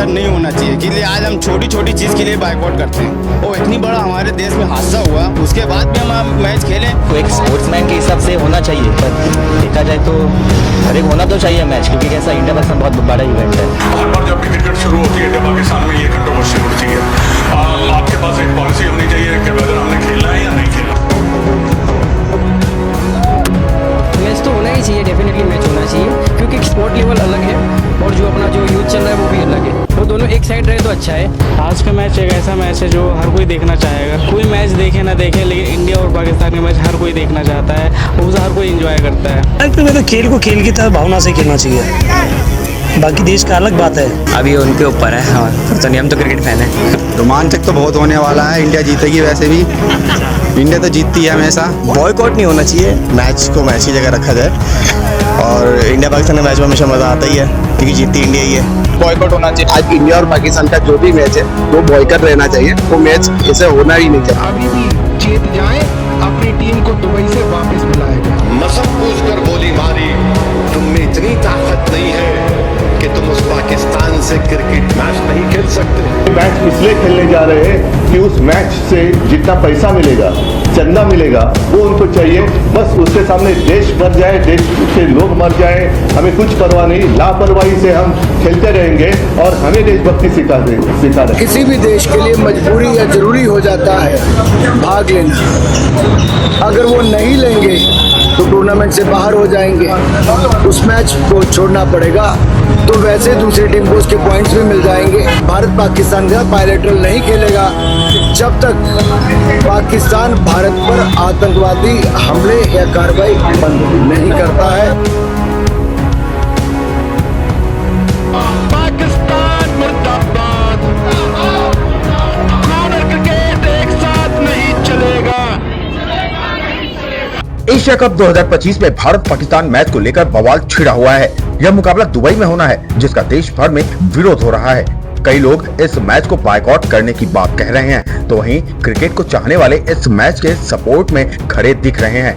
Sir नहीं होना चाहिए कि आज हम छोटी छोटी चीज़ के लिए बाइकआउट करते हैं। और इतनी बड़ा हमारे देश में हादसा हुआ, उसके बाद भी हम मैच खेलें। तो एक स्पोर्ट्समैन के हिसाब से होना चाहिए, पर देखा जाए तो हर एक होना तो चाहिए मैच, क्योंकि कैसा इंडिया पाकिस्तान बहुत बड़ा इवेंट है। हर बार जब भी क्रिकेट शुरू होती है इंडिया पाकिस्तान में ये कंट्रोवर्सी उठती है। आपके पास एक पॉलिसी होनी चाहिए कि अगर हमने खेलना है या नहीं खेलना। मैच तो होना ही चाहिए, डेफिनेटली मैच होना चाहिए, क्योंकि स्पोर्ट लेवल अलग है और जो अपना जो यूथ चल रहा है वो भी अलग है। वो दोनों एक साइड रहे तो अच्छा है। आज का मैच एक ऐसा मैच है जो हर कोई देखना चाहेगा। कोई मैच देखे ना देखे, लेकिन इंडिया और पाकिस्तान का मैच हर कोई देखना चाहता है, उसे हर कोई एंजॉय करता है। तो खेल को खेल की तरह भावना से खेलना चाहिए, बाकी देश का अलग बात है। अभी उनके ऊपर है, हाँ तो नहीं, हम तो क्रिकेट फैन है। रोमांचक तो बहुत होने वाला है, इंडिया जीतेगी। वैसे भी इंडिया तो जीतती है हमेशा। बॉयकॉट नहीं होना चाहिए, मैच को मैच की जगह रखा जाए और इंडिया पाकिस्तान के मैच में हमेशा मज़ा आता ही है, क्योंकि जीतती इंडिया ही है। बॉयकॉट होना चाहिए। आज इंडिया और पाकिस्तान का जो भी मैच है वो बॉयकॉट रहना चाहिए, वो मैच ऐसे होना ही नहीं चाहिए। अभी भी जीत जाए, अपनी टीम को दुबई से वापस बुलाएगा। मसक कूद कर गोली मारी, तुम में इतनी ताकत नहीं है कि तुम उस पाकिस्तान से क्रिकेट मैच नहीं खेल सकते। मैच इसलिए खेलने जा रहे हैं कि उस मैच से जितना पैसा मिलेगा, चंदा मिलेगा, वो उनको चाहिए। बस उसके सामने देश मर जाए, देश के लोग मर जाए, हमें कुछ परवाह नहीं। लापरवाही से हम खेलते रहेंगे और हमें देशभक्ति सिखा रहे। किसी भी देश के लिए मजबूरी या जरूरी हो जाता है भाग लेना। अगर वो नहीं लेंगे तो टूर्नामेंट से बाहर हो जाएंगे, उस मैच को छोड़ना पड़ेगा। तो वैसे दूसरी टीम को उसके पॉइंट्स भी मिल जाएंगे। भारत पाकिस्तान का बायलैटरल नहीं खेलेगा जब तक पाकिस्तान भारत पर आतंकवादी हमले या कार्रवाई बंद नहीं करता है। पाकिस्तान मुर्दाबाद। क्रिकेट एक साथ नहीं चलेगा। एशिया कप 2025 में भारत पाकिस्तान मैच को लेकर बवाल छिड़ा हुआ है। यह मुकाबला दुबई में होना है, जिसका देश भर में विरोध हो रहा है। कई लोग इस मैच को बायकॉट करने की बात कह रहे हैं, तो वहीं क्रिकेट को चाहने वाले इस मैच के सपोर्ट में खड़े दिख रहे हैं।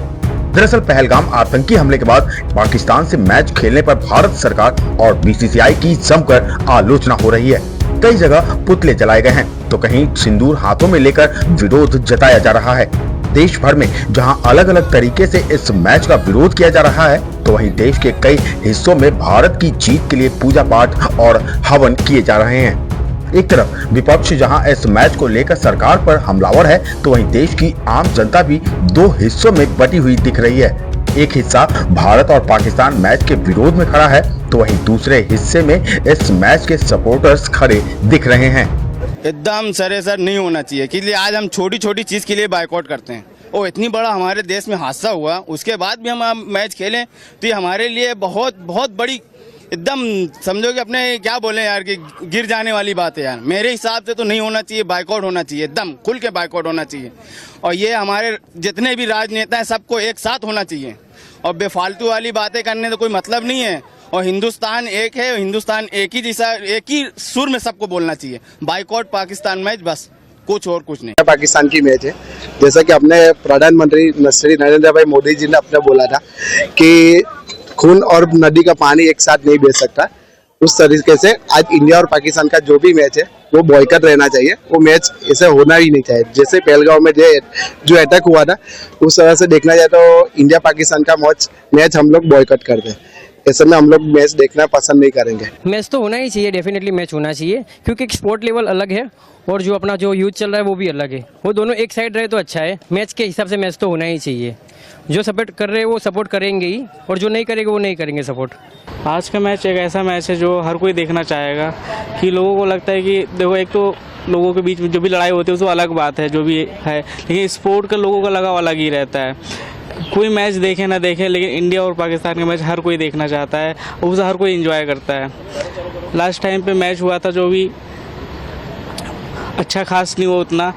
दरअसल पहलगाम आतंकी हमले के बाद पाकिस्तान से मैच खेलने पर भारत सरकार और बीसीसीआई की जमकर आलोचना हो रही है। कई जगह पुतले जलाए गए हैं, तो कहीं सिंदूर हाथों में लेकर विरोध जताया जा रहा है। देश भर में जहां अलग अलग तरीके से इस मैच का विरोध किया जा रहा है, तो वहीं देश के कई हिस्सों में भारत की जीत के लिए पूजा पाठ और हवन किए जा रहे हैं। एक तरफ विपक्ष जहां इस मैच को लेकर सरकार पर हमलावर है, तो वहीं देश की आम जनता भी दो हिस्सों में बटी हुई दिख रही है। एक हिस्सा भारत और पाकिस्तान मैच के विरोध में खड़ा है, तो वहीं दूसरे हिस्से में इस मैच के सपोर्टर्स खड़े दिख रहे हैं। एकदम सर नहीं होना चाहिए कि आज हम छोटी छोटी चीज़ के लिए बाइकआउट करते हैं। और इतनी बड़ा हमारे देश में हादसा हुआ, उसके बाद भी हम मैच खेलें तो ये हमारे लिए बहुत बहुत बड़ी, एकदम समझो कि अपने क्या बोले यार कि गिर जाने वाली बात है यार। मेरे हिसाब से तो नहीं होना चाहिए, बाइकआउट होना चाहिए, एकदम खुल के बाइकआउट होना चाहिए। और ये हमारे जितने भी राजनेता हैं सबको एक साथ होना चाहिए, और बेफालतू वाली बातें करने तो कोई मतलब नहीं है। और हिंदुस्तान एक है, हिंदुस्तान एक ही जैसा, एक ही सुर में सबको बोलना चाहिए। बाइकआउट पाकिस्तान मैच, बस कुछ और कुछ नहीं। पाकिस्तान की मैच है, जैसा कि अपने प्रधानमंत्री श्री नरेंद्र भाई मोदी जी ने अपने बोला था कि खून और नदी का पानी एक साथ नहीं बह सकता। उस तरीके से आज इंडिया और पाकिस्तान का जो भी मैच है वो बॉयकॉट रहना चाहिए, वो मैच ऐसे होना ही नहीं चाहिए। जैसे पहलगांव में जो अटैक हुआ था, उस तरह से देखना जाए तो इंडिया पाकिस्तान का मैच हम लोग बॉयकॉट करते हैं। ऐसे में हम लोग मैच देखना पसंद नहीं करेंगे। मैच तो होना ही चाहिए, डेफिनेटली मैच होना चाहिए, क्योंकि स्पोर्ट लेवल अलग है और जो अपना जो यूथ चल रहा है वो भी अलग है। वो दोनों एक साइड रहे तो अच्छा है। मैच के हिसाब से मैच तो होना ही चाहिए। जो सपोर्ट कर रहे हैं वो सपोर्ट करेंगे ही, और जो नहीं करेंगे वो नहीं करेंगे सपोर्ट। आज का मैच एक ऐसा मैच है जो हर कोई देखना चाहेगा। कि लोगों को लगता है कि देखो, एक तो लोगों के बीच में जो भी लड़ाई होती है वो अलग बात है, जो भी है, लेकिन स्पोर्ट का लोगों का लगाव अलग ही रहता है। कोई मैच देखे ना देखे, लेकिन इंडिया और पाकिस्तान का मैच हर कोई देखना चाहता है, उसे हर कोई एंजॉय करता है। लास्ट टाइम पे मैच हुआ था जो भी अच्छा खास नहीं हुआ उतना,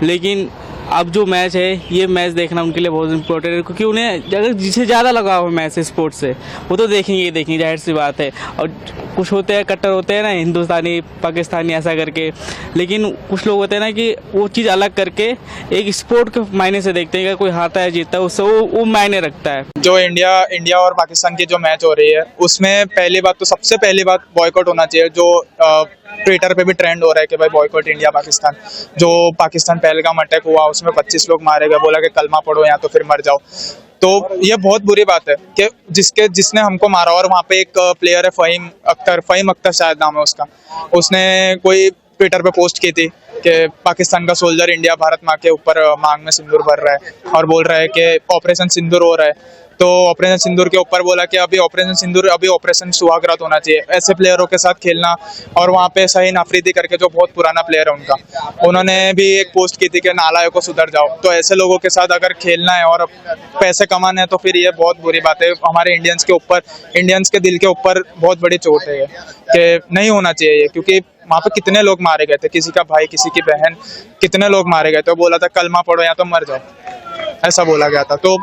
लेकिन अब जो मैच है ये मैच देखना उनके लिए बहुत इम्पोर्टेंट है, क्योंकि उन्हें अगर जिसे ज़्यादा लगाव है मैच से, स्पोर्ट्स से, वो तो देखेंगे, जाहिर सी बात है। और कुछ होते हैं कट्टर होते हैं ना, हिंदुस्तानी पाकिस्तानी ऐसा करके, लेकिन कुछ लोग होते हैं ना कि वो चीज़ अलग करके एक स्पोर्ट के मायने से देखते हैं कि कोई हारता है जीतता है, उससे वो मायने रखता है। जो इंडिया और पाकिस्तान की जो मैच हो रही है, उसमें पहली बात तो सबसे पहली बात बॉयकॉट होना चाहिए। जो ट्विटर पे भी ट्रेंड हो रहा है कि भाई बॉयकॉट इंडिया पाकिस्तान। जो पाकिस्तान पहलगाम अटैक हुआ उसमें 25 लोग मारे गए, बोला कि कलमा पढ़ो या तो फिर मर जाओ। तो ये बहुत बुरी बात है कि जिसने हमको मारा। और वहाँ पे एक प्लेयर है फ़हीम अख्तर शायद नाम है उसका, उसने कोई ट्विटर पे पोस्ट की थी कि पाकिस्तान का सोल्जर इंडिया भारत माँ के ऊपर मांग में सिंदूर भर रहा है और बोल रहा है कि ऑपरेशन सिंदूर हो रहा है। तो ऑपरेशन सिंदूर के ऊपर बोला कि अभी ऑपरेशन सिंदूर, अभी ऑपरेशन सुहागरात होना चाहिए। ऐसे प्लेयरों के साथ खेलना। और वहाँ पे शाहीन अफरीदी करके जो बहुत पुराना प्लेयर है उनका, उन्होंने भी एक पोस्ट की थी कि नालायकों को सुधर जाओ। तो ऐसे लोगों के साथ अगर खेलना है और पैसे कमाने हैं तो फिर ये बहुत बुरी बात है। हमारे इंडियंस के ऊपर, इंडियंस के दिल के ऊपर बहुत बड़ी चोट है ये, कि नहीं होना चाहिए ये। क्योंकि वहाँ पे कितने लोग मारे गए थे, किसी का भाई, किसी की बहन, कितने लोग मारे गए थे। बोला था कलमा पढ़ो या तो मर जाओ, ऐसा बोला गया था। तो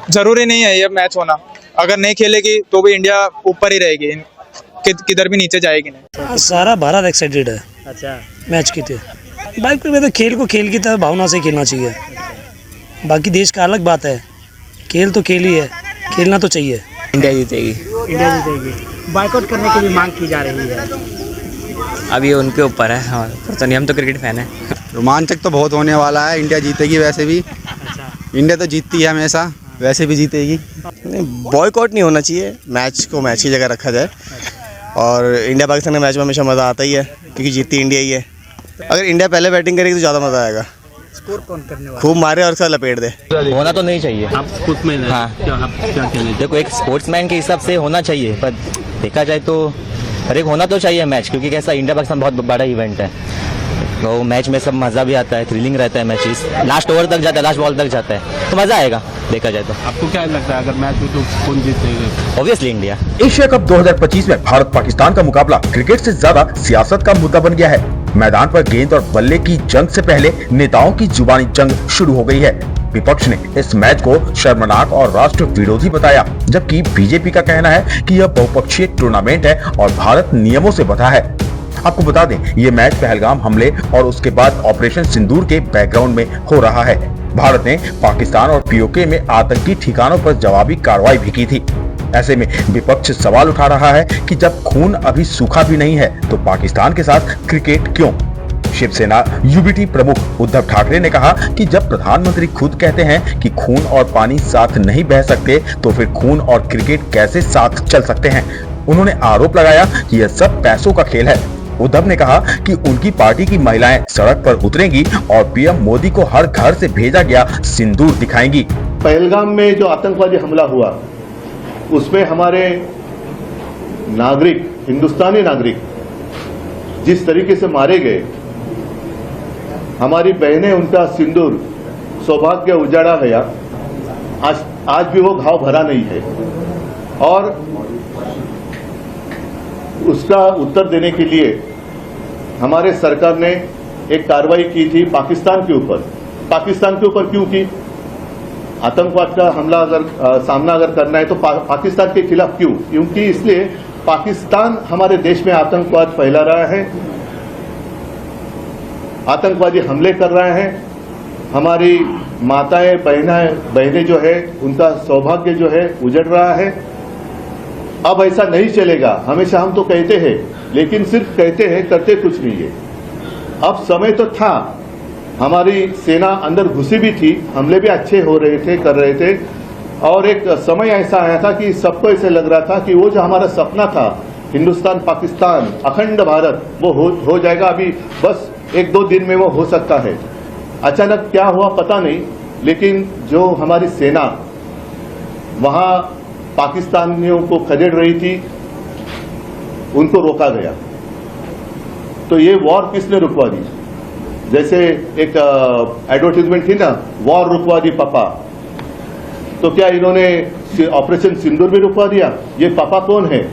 जरूरी नहीं है ये मैच होना। अगर नहीं खेलेगी तो भी इंडिया ऊपर ही रहेगी, किधर भी नीचे जाएगी नहीं। सारा भारत एक्साइटेड है अच्छा मैच की थे। बाइक पे तो खेल को खेल की तरह भावना से खेलना चाहिए। बाकी देश का अलग बात है, खेल तो खेल ही है, खेलना तो चाहिए। इंडिया जीतेगी। इंडिया जीतेगी। बॉयकॉट करने की भी मांग की जा रही है। अब ये उनके ऊपर है। हाँ, पता नहीं, हम तो क्रिकेट फैन है। रोमांचक तो बहुत होने वाला है। इंडिया जीतेगी वैसे भी। इंडिया तो जीतती है हमेशा, वैसे भी जीतेगी। बॉयकॉट नहीं होना चाहिए, मैच को मैच की जगह रखा जाए। और इंडिया पाकिस्तान के मैच में हमेशा मज़ा आता ही है क्योंकि जीतती इंडिया ही है। अगर इंडिया पहले बैटिंग करेगी तो ज़्यादा मज़ा आएगा। स्कोर कौन करने वाला? खूब मारे और उसका लपेट दे। होना तो नहीं चाहिए। आप खुद में हाँ, क्या खेलें? देखो एक स्पोर्ट्समैन के हिसाब से होना चाहिए, पर देखा जाए तो हर एक होना तो चाहिए मैच, क्योंकि कैसा इंडिया पाकिस्तान बहुत बड़ा इवेंट है। तो मैच में सब मज़ा भी आता है, थ्रिलिंग रहता है मैचेस, लास्ट ओवर तक जाता है, लास्ट बॉल तक जाता है, तो मज़ा आएगा देखा जाए तो। आपको क्या लगता है अगर मैच में तो कौन जीतेगा? Obviously India. एशिया कप 2025 में भारत पाकिस्तान का मुकाबला क्रिकेट से ज्यादा सियासत का मुद्दा बन गया है। मैदान पर गेंद और बल्ले की जंग से पहले नेताओं की जुबानी जंग शुरू हो गई है। विपक्ष ने इस मैच को शर्मनाक और राष्ट्र विरोधी बताया, जबकि बीजेपी का कहना है कि यह बहुपक्षीय टूर्नामेंट है और भारत नियमों से बंधा है। आपको बता दें, ये मैच पहलगाम हमले और उसके बाद ऑपरेशन सिंदूर के बैकग्राउंड में हो रहा है। भारत ने पाकिस्तान और पीओके में आतंकी ठिकानों पर जवाबी कार्रवाई भी की थी। ऐसे में विपक्ष सवाल उठा रहा है कि जब खून अभी सूखा भी नहीं है तो पाकिस्तान के साथ क्रिकेट क्यों? शिवसेना यूबीटी प्रमुख उद्धव ठाकरे ने कहा कि जब प्रधानमंत्री खुद कहते हैं कि खून और पानी साथ नहीं बह सकते तो फिर खून और क्रिकेट कैसे साथ चल सकते हैं। उन्होंने आरोप लगाया कि यह सब पैसों का खेल है। उद्धव ने कहा कि उनकी पार्टी की महिलाएं सड़क पर उतरेंगी और पीएम मोदी को हर घर से भेजा गया सिंदूर दिखाएंगी। पहलगाम में जो आतंकवादी हमला हुआ उसमें हमारे नागरिक, हिंदुस्तानी नागरिक जिस तरीके से मारे गए, हमारी बहनें उनका सिंदूर सौभाग्य उजाड़ा गया, आज भी वो घाव भरा नहीं है। और उसका उत्तर देने के लिए हमारे सरकार ने एक कार्रवाई की थी पाकिस्तान के ऊपर। पाकिस्तान के ऊपर क्यों की? आतंकवाद का हमला अगर सामना अगर करना है तो पाकिस्तान के खिलाफ क्यों? क्योंकि इसलिए पाकिस्तान हमारे देश में आतंकवाद फैला रहा है, आतंकवादी हमले कर रहा है, हमारी माताएं बहनें जो है उनका सौभाग्य जो है उजड़ रहा है। अब ऐसा नहीं चलेगा। हमेशा हम तो कहते हैं, लेकिन सिर्फ कहते हैं, करते कुछ नहीं है। अब समय तो था, हमारी सेना अंदर घुसी भी थी, हमले भी अच्छे हो रहे थे, कर रहे थे। और एक समय ऐसा आया था कि सबको ऐसे लग रहा था कि वो जो हमारा सपना था हिंदुस्तान पाकिस्तान अखंड भारत, वो हो जाएगा। अभी बस 1-2 दिन में वो हो सकता है। अचानक क्या हुआ पता नहीं, लेकिन जो हमारी सेना वहां पाकिस्तानियों को खदेड़ रही थी उनको रोका गया। तो ये वॉर किसने रुकवा दी? जैसे एक एडवर्टाइजमेंट थी ना, वॉर रुकवा दी पापा। तो क्या इन्होंने ऑपरेशन सिंदूर भी रुकवा दिया? ये पापा कौन है?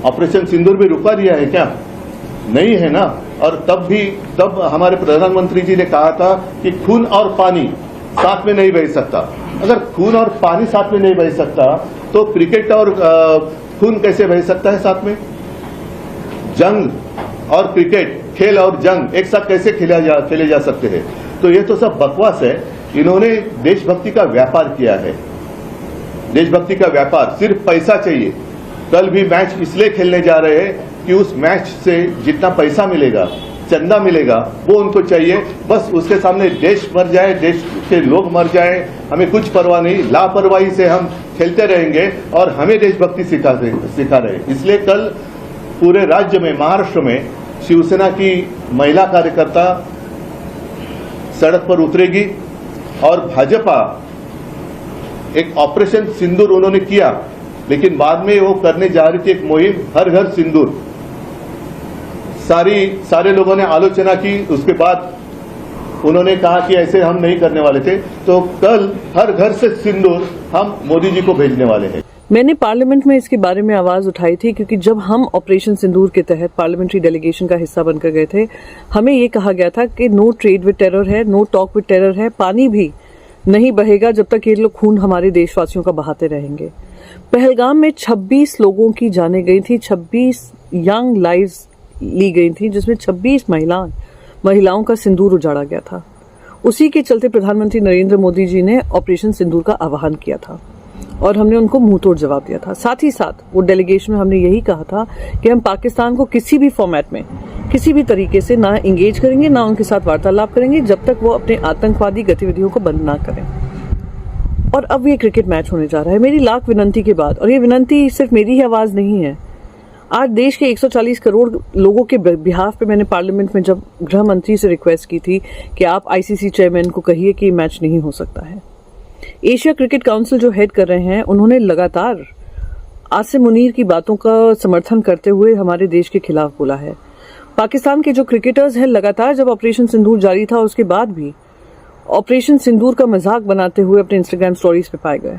ऑपरेशन सिंदूर भी रुकवा दिया है क्या? नहीं है ना। और तब हमारे प्रधानमंत्री जी ने कहा था कि खून और पानी साथ में नहीं बह सकता। अगर खून और पानी साथ में नहीं बह सकता तो क्रिकेट और खून कैसे बह सकता है साथ में? जंग और क्रिकेट, खेल और जंग एक साथ कैसे खेले जा सकते हैं? तो ये तो सब बकवास है। इन्होंने देशभक्ति का व्यापार किया है। देशभक्ति का व्यापार, सिर्फ पैसा चाहिए। कल भी मैच इसलिए खेलने जा रहे हैं कि उस मैच से जितना पैसा मिलेगा, चंदा मिलेगा, वो उनको चाहिए। बस उसके सामने देश मर जाए, देश के लोग मर जाए, हमें कुछ परवाह नहीं। लापरवाही से हम खेलते रहेंगे और हमें देशभक्ति सिखा रहे। इसलिए कल पूरे राज्य में, महाराष्ट्र में शिवसेना की महिला कार्यकर्ता सड़क पर उतरेगी और भाजपा एक ऑपरेशन सिंदूर उन्होंने किया, लेकिन बाद में वो करने जा रही थी एक मुहिम हर घर सिंदूर। सारे लोगों ने आलोचना की, उसके बाद उन्होंने कहा कि ऐसे हम नहीं करने वाले थे। तो कल हर घर से सिंदूर हम मोदी जी को भेजने वाले हैं। मैंने पार्लियामेंट में इसके बारे में आवाज उठाई थी, क्योंकि जब हम ऑपरेशन सिंदूर के तहत पार्लियामेंट्री डेलीगेशन का हिस्सा बनकर गए थे, हमें ये कहा गया था कि नो ट्रेड विद टेरर है, नो टॉक विद टेरर है, पानी भी नहीं बहेगा जब तक ये लोग खून हमारे देशवासियों का बहाते रहेंगे। पहलगाम में 26 लोगों की जानें गई थी, 26 यंग लाइव्स ली गई थी, जिसमें 26 महिलाओं का सिंदूर उजाड़ा गया था। उसी के चलते प्रधानमंत्री नरेंद्र मोदी जी ने ऑपरेशन सिंदूर का आह्वान किया था और हमने उनको मुंहतोड़ जवाब दिया था। साथ ही साथ वो डेलीगेशन में हमने यही कहा था कि हम पाकिस्तान को किसी भी फॉर्मेट में, किसी भी तरीके से ना इंगेज करेंगे, ना उनके साथ वार्तालाप करेंगे जब तक वो अपने आतंकवादी गतिविधियों को बंद ना करें। और अब ये क्रिकेट मैच होने जा रहा है। मेरी लाख विनंती के बाद, और ये विनंती सिर्फ मेरी ही आवाज नहीं है, आज देश के 140 करोड़ लोगों के बिहाफ पे मैंने पार्लियामेंट में जब गृह मंत्री से रिक्वेस्ट की थी कि आप आईसीसी चेयरमैन को कहिए कि मैच नहीं हो सकता है। एशिया क्रिकेट काउंसिल जो हेड कर रहे हैं, उन्होंने लगातार आसिम मुनीर की बातों का समर्थन करते हुए हमारे देश के खिलाफ बोला है। पाकिस्तान के जो क्रिकेटर्स हैं, लगातार जब ऑपरेशन सिंदूर जारी था उसके बाद भी ऑपरेशन सिंदूर का मजाक बनाते हुए अपने इंस्टाग्राम स्टोरीज पे पाए गए।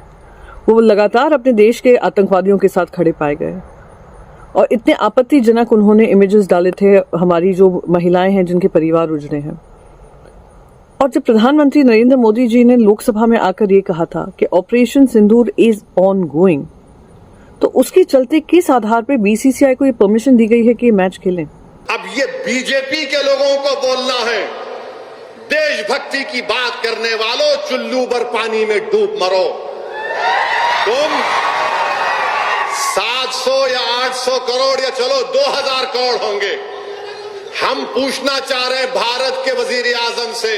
वो लगातार अपने देश के आतंकवादियों के साथ खड़े पाए गए और इतने आपत्तिजनक उन्होंने इमेजेस डाले थे हमारी जो महिलाएं हैं जिनके परिवार उजड़े हैं। और जब प्रधानमंत्री नरेंद्र मोदी जी ने लोकसभा में आकर ये कहा था कि operation Sindoor is on going, तो उसके चलते किस आधार पर बीसीसीआई को ये परमिशन दी गई है कि ये मैच खेलें? अब ये बीजेपी के लोगों को बोलना है, देशभक्ति की बात करने वालों, चुल्लू भर पानी में डूब मरो। तुम 700 या 800 करोड़ या चलो 2000 करोड़ होंगे, हम पूछना चाह रहे हैं भारत के वजीर आजम से,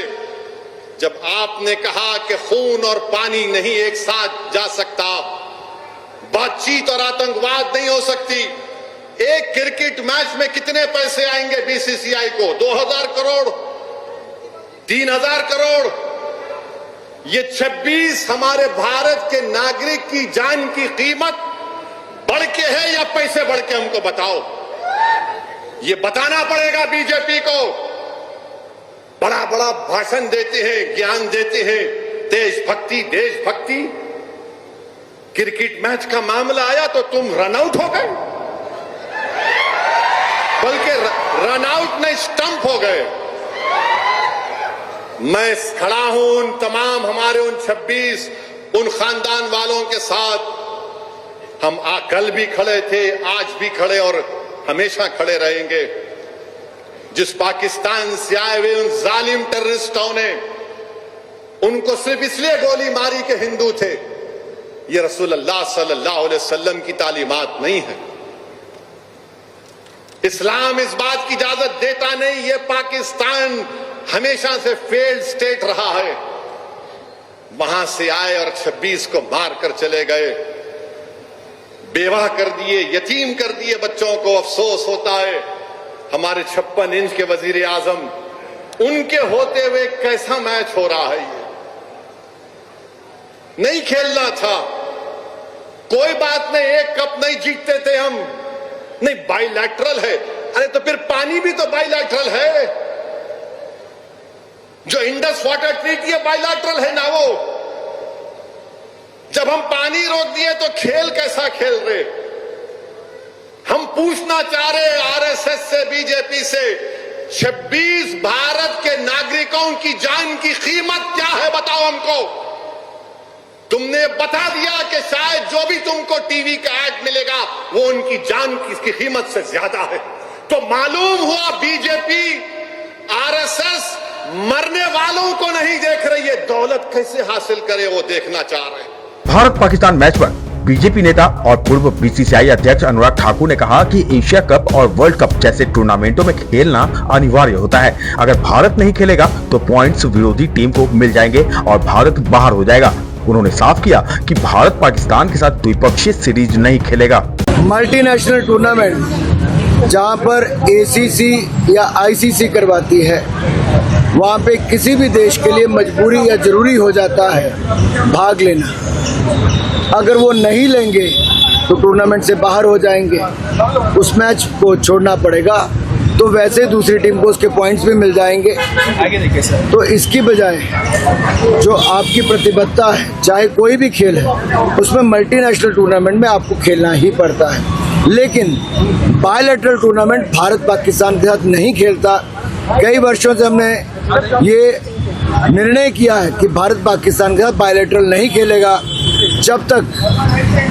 जब आपने कहा कि खून और पानी नहीं एक साथ जा सकता, बातचीत और आतंकवाद नहीं हो सकती, एक क्रिकेट मैच में कितने पैसे आएंगे बीसीसीआई को? 2000 करोड़, 3000 करोड़। ये 26 हमारे भारत के नागरिक की जान की कीमत बढ़ के है या पैसे बढ़ के? हमको बताओ, ये बताना पड़ेगा बीजेपी को। बड़ा बड़ा भाषण देते हैं, ज्ञान देते हैं, देशभक्ति देशभक्ति। क्रिकेट मैच का मामला आया तो तुम रन आउट हो गए, बल्कि रन आउट नहीं स्टंप हो गए। मैं खड़ा हूं उन तमाम हमारे उन 26 उन खानदान वालों के साथ। हम कल भी खड़े थे, आज भी खड़े और हमेशा खड़े रहेंगे। जिस पाकिस्तान से आए हुए उन जालिम टेररिस्टों ने उनको सिर्फ इसलिए गोली मारी कि हिंदू थे, ये रसूलुल्लाह सल्लल्लाहु अलैहि वसल्लम की तालीमात नहीं है। इस्लाम इस बात की इजाजत देता नहीं। ये पाकिस्तान हमेशा से फेल्ड स्टेट रहा है। वहां से आए और 26 को मार कर चले गए, बेवाह कर दिए, यतीम कर दिए बच्चों को। अफसोस होता है हमारे 56 इंच के वजीर आजम, उनके होते हुए कैसा मैच हो रहा है। ये नहीं खेलना था, कोई बात नहीं, एक कप नहीं जीतते थे हम, नहीं बाइलैटरल है। अरे तो फिर पानी भी तो बाइलैटरल है, जो इंडस वाटर ट्रीटी है बाइलैटरल है ना वो। जब हम पानी रोक दिए तो खेल कैसा खेल रहे? हम पूछना चाह रहे आरएसएस से, बीजेपी से, 26 भारत के नागरिकों की जान की कीमत क्या है बताओ हमको। तुमने बता दिया कि शायद जो भी तुमको टीवी का ऐड मिलेगा वो उनकी जान की कीमत से ज्यादा है। तो मालूम हुआ बीजेपी आरएसएस मरने वालों को नहीं देख रही है, दौलत कैसे हासिल करे वो देखना चाह रहे हैं। भारत पाकिस्तान मैच पर बीजेपी नेता और पूर्व बीसीसीआई अध्यक्ष अनुराग ठाकुर ने कहा कि एशिया कप और वर्ल्ड कप जैसे टूर्नामेंटों में खेलना अनिवार्य होता है। अगर भारत नहीं खेलेगा तो पॉइंट्स विरोधी टीम को मिल जाएंगे और भारत बाहर हो जाएगा। उन्होंने साफ किया कि भारत पाकिस्तान के साथ द्विपक्षीय सीरीज नहीं खेलेगा। मल्टीनेशनल टूर्नामेंट जहां पर एसीसी या आईसीसी करवाती है, वहां पे किसी भी देश के लिए मजबूरी या जरूरी हो जाता है भाग लेना। अगर वो नहीं लेंगे तो टूर्नामेंट से बाहर हो जाएंगे, उस मैच को छोड़ना पड़ेगा, तो वैसे दूसरी टीम को उसके पॉइंट्स भी मिल जाएंगे। आगे देखिए सर। तो इसकी बजाय जो आपकी प्रतिबद्धता है, चाहे कोई भी खेल है, उसमें मल्टीनेशनल टूर्नामेंट में आपको खेलना ही पड़ता है। लेकिन बायलैटरल टूर्नामेंट भारत पाकिस्तान के साथ नहीं खेलता। कई वर्षों से हमने ये निर्णय किया है कि भारत पाकिस्तान के साथ बायलैटरल नहीं खेलेगा जब तक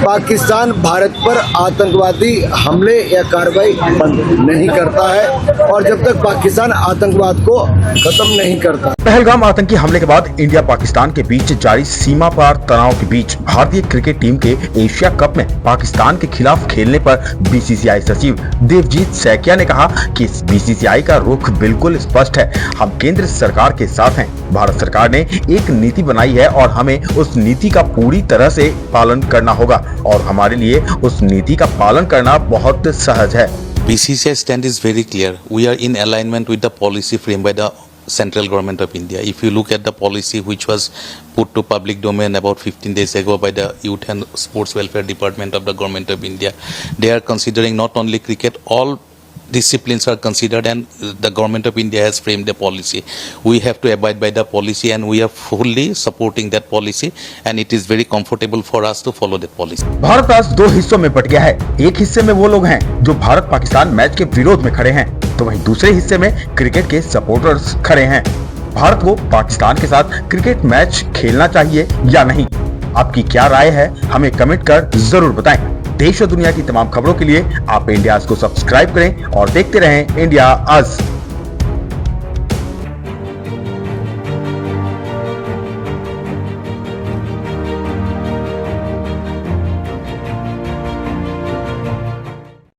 पाकिस्तान भारत पर आतंकवादी हमले या कार्रवाई बंद नहीं करता है और जब तक पाकिस्तान आतंकवाद को खत्म नहीं करता। पहलगाम आतंकी हमले के बाद इंडिया पाकिस्तान के बीच जारी सीमा पार तनाव के बीच भारतीय क्रिकेट टीम के एशिया कप में पाकिस्तान के खिलाफ खेलने पर बीसीसीआई सचिव देवजीत सैकिया ने कहा कि बीसीसीआई का रुख बिल्कुल स्पष्ट है। हम केंद्र सरकार के साथ हैं। भारत सरकार ने एक नीति बनाई है और हमें उस नीति का पूरी तरह से पालन करना होगा और हमारे लिए उस नीति का पालन करना बहुत सहज है। BCCI stand is very clear. We are in alignment with the policy framed by the central government of India. If you look at the policy which was put to public domain about 15 days ago by the Youth and Sports Welfare Department of the Government of India, they are considering not only cricket, all disciplines are considered, and the Government of India has framed the policy. We have to abide by the policy and we are fully supporting that policy, and it is very comfortable for us to follow that policy. Bharat आज दो हिस्सों में but गया है। एक हिस्से में वो लोग हैं जो भारत पाकिस्तान मैच के विरोध में खड़े हैं, तो वहीं दूसरे हिस्से में क्रिकेट के सपोर्टर्स खड़े हैं। भारत को पाकिस्तान के साथ क्रिकेट मैच खेलना चाहिए या नहीं? आपकी क्या राय है? हमें कमेंट कर जरूर बताएं। देश और दुनिया की तमाम खबरों के लिए आप इंडिया आज को सब्सक्राइब करें और देखते रहें इंडिया आज।